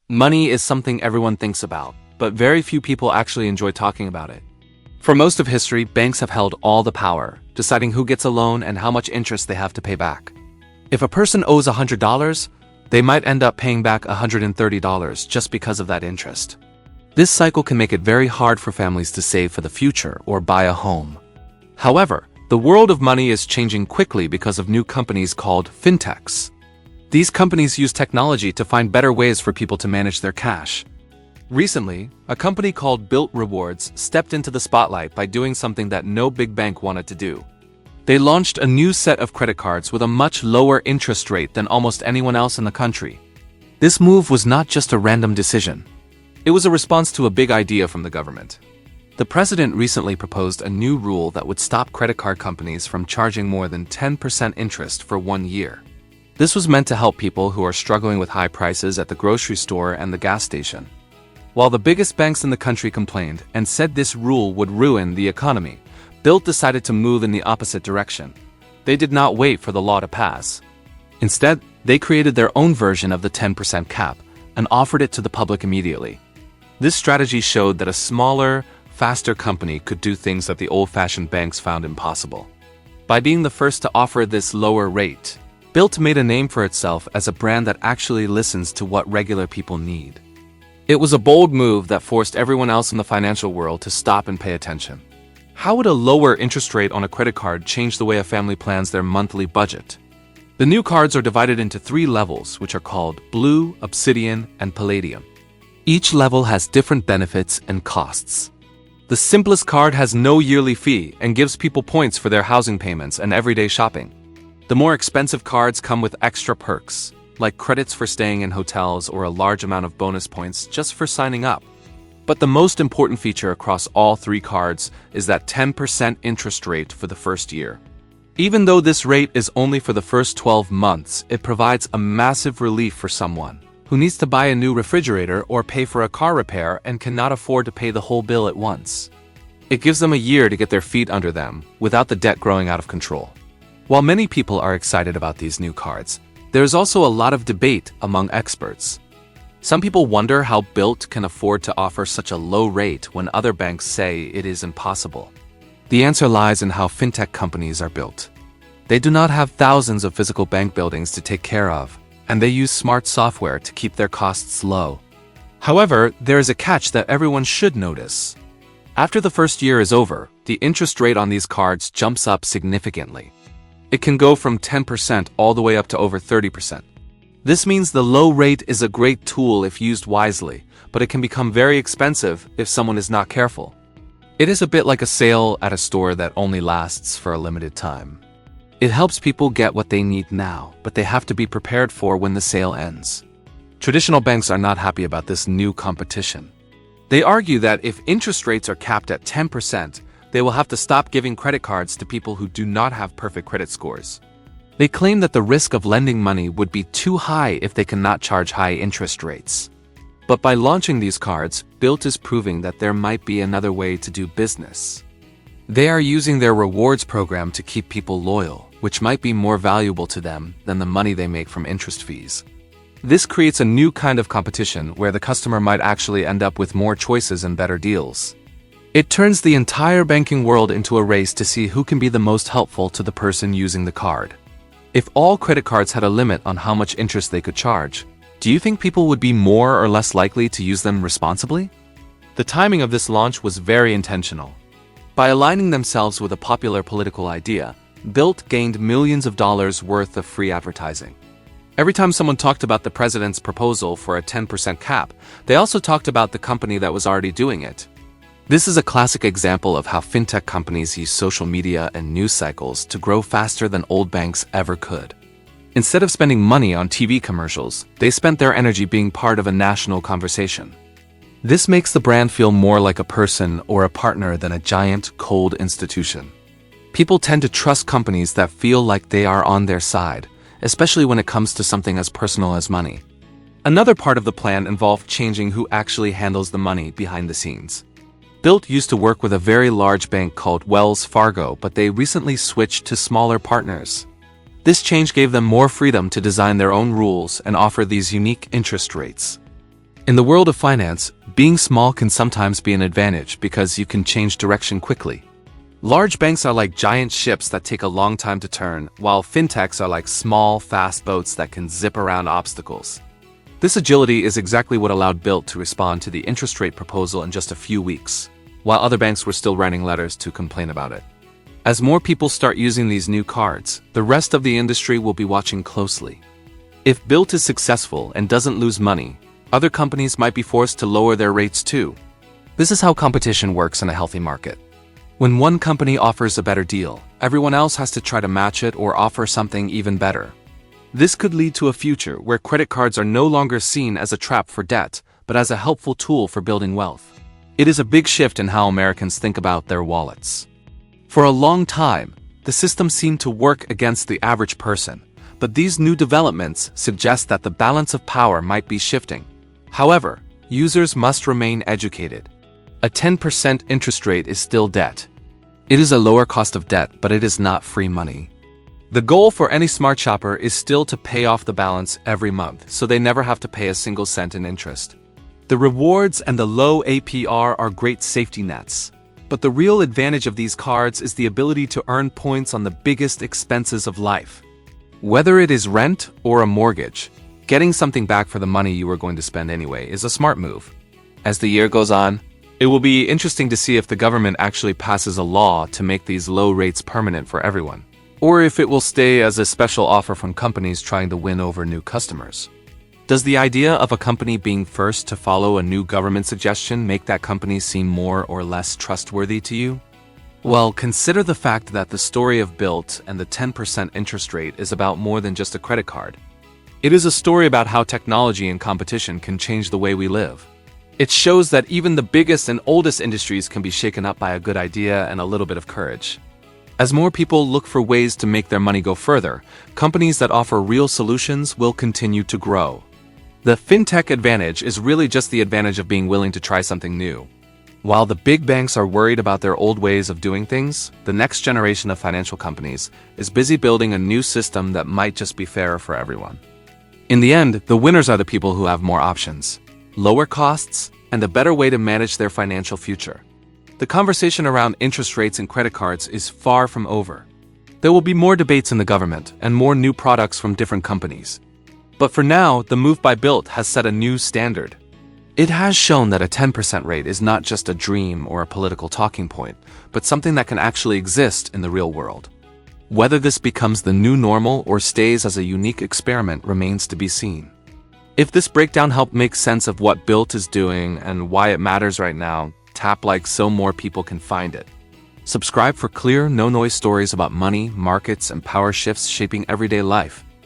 Money is something everyone thinks about, but very few people actually enjoy talking about it. For most of history, banks have held all the power, deciding who gets a loan and how much interest they have to pay back. If a person owes $100, they might end up paying back $130 just because of that interest. This cycle can make it very hard for families to save for the future or buy a home. However, the world of money is changing quickly because of new companies called Fintechs. These companies use technology to find better ways for people to manage their cash. Recently, a company called Bilt Rewards stepped into the spotlight by doing something that no big bank wanted to do. They launched a new set of credit cards with a much lower interest rate than almost anyone else in the country. This move was not just a random decision. It was a response to a big idea from the government. The president recently proposed a new rule that would stop credit card companies from charging more than 10% interest for 1 year. This was meant to help people who are struggling with high prices at the grocery store and the gas station. While the biggest banks in the country complained and said this rule would ruin the economy, Bilt decided to move in the opposite direction. They did not wait for the law to pass. Instead, they created their own version of the 10% cap and offered it to the public immediately. This strategy showed that a smaller, faster company could do things that the old-fashioned banks found impossible. By being the first to offer this lower rate, Bilt made a name for itself as a brand that actually listens to what regular people need. It was a bold move that forced everyone else in the financial world to stop and pay attention. How would a lower interest rate on a credit card change the way a family plans their monthly budget? The new cards are divided into 3 levels, which are called Blue, Obsidian, and Palladium. Each level has different benefits and costs. The simplest card has no yearly fee and gives people points for their housing payments and everyday shopping. The more expensive cards come with extra perks, like credits for staying in hotels or a large amount of bonus points just for signing up. But the most important feature across all 3 cards is that 10% interest rate for the first year. Even though this rate is only for the first 12 months, it provides a massive relief for someone who needs to buy a new refrigerator or pay for a car repair and cannot afford to pay the whole bill at once. It gives them a year to get their feet under them without the debt growing out of control. While many people are excited about these new cards, there is also a lot of debate among experts. Some people wonder how Bilt can afford to offer such a low rate when other banks say it is impossible. The answer lies in how fintech companies are built. They do not have thousands of physical bank buildings to take care of, and they use smart software to keep their costs low. However, there is a catch that everyone should notice. After the first year is over, the interest rate on these cards jumps up significantly. It can go from 10% all the way up to over 30%. This means the low rate is a great tool if used wisely, but it can become very expensive if someone is not careful. It is a bit like a sale at a store that only lasts for a limited time. It helps people get what they need now, but they have to be prepared for when the sale ends. Traditional banks are not happy about this new competition. They argue that if interest rates are capped at 10%, they will have to stop giving credit cards to people who do not have perfect credit scores. They claim that the risk of lending money would be too high if they cannot charge high interest rates. But by launching these cards, Bilt is proving that there might be another way to do business. They are using their rewards program to keep people loyal, which might be more valuable to them than the money they make from interest fees. This creates a new kind of competition where the customer might actually end up with more choices and better deals. It turns the entire banking world into a race to see who can be the most helpful to the person using the card. If all credit cards had a limit on how much interest they could charge, do you think people would be more or less likely to use them responsibly? The timing of this launch was very intentional. By aligning themselves with a popular political idea, Bilt gained millions of dollars worth of free advertising. Every time someone talked about the president's proposal for a 10% cap, they also talked about the company that was already doing it. This is a classic example of how fintech companies use social media and news cycles to grow faster than old banks ever could. Instead of spending money on TV commercials, they spent their energy being part of a national conversation. This makes the brand feel more like a person or a partner than a giant, cold institution. People tend to trust companies that feel like they are on their side, especially when it comes to something as personal as money. Another part of the plan involved changing who actually handles the money behind the scenes. Bilt used to work with a very large bank called Wells Fargo, but they recently switched to smaller partners. This change gave them more freedom to design their own rules and offer these unique interest rates. In the world of finance, being small can sometimes be an advantage because you can change direction quickly. Large banks are like giant ships that take a long time to turn, while fintechs are like small, fast boats that can zip around obstacles. This agility is exactly what allowed Bilt to respond to the interest rate proposal in just a few weeks, while other banks were still writing letters to complain about it. As more people start using these new cards, the rest of the industry will be watching closely. If Bilt is successful and doesn't lose money, other companies might be forced to lower their rates too. This is how competition works in a healthy market. When one company offers a better deal, everyone else has to try to match it or offer something even better. This could lead to a future where credit cards are no longer seen as a trap for debt, but as a helpful tool for building wealth. It is a big shift in how Americans think about their wallets. For a long time, the system seemed to work against the average person, but these new developments suggest that the balance of power might be shifting. However, users must remain educated. A 10% interest rate is still debt. It is a lower cost of debt, but it is not free money. The goal for any smart shopper is still to pay off the balance every month, so they never have to pay a single cent in interest. The rewards and the low APR are great safety nets, but the real advantage of these cards is the ability to earn points on the biggest expenses of life. Whether it is rent or a mortgage, getting something back for the money you were going to spend anyway is a smart move. As the year goes on, it will be interesting to see if the government actually passes a law to make these low rates permanent for everyone, or if it will stay as a special offer from companies trying to win over new customers. Does the idea of a company being first to follow a new government suggestion make that company seem more or less trustworthy to you? Well, consider the fact that the story of Bilt and the 10% interest rate is about more than just a credit card. It is a story about how technology and competition can change the way we live. It shows that even the biggest and oldest industries can be shaken up by a good idea and a little bit of courage. As more people look for ways to make their money go further, companies that offer real solutions will continue to grow. The fintech advantage is really just the advantage of being willing to try something new. While the big banks are worried about their old ways of doing things, the next generation of financial companies is busy building a new system that might just be fairer for everyone. In the end, the winners are the people who have more options, lower costs, and a better way to manage their financial future. The conversation around interest rates and credit cards is far from over. There will be more debates in the government and more new products from different companies. But for now, the move by Bilt has set a new standard. It has shown that a 10% rate is not just a dream or a political talking point, but something that can actually exist in the real world. Whether this becomes the new normal or stays as a unique experiment remains to be seen. If this breakdown helped make sense of what Bilt is doing and why it matters right now, tap like so more people can find it. Subscribe for clear, no-noise stories about money, markets, and power shifts shaping everyday life.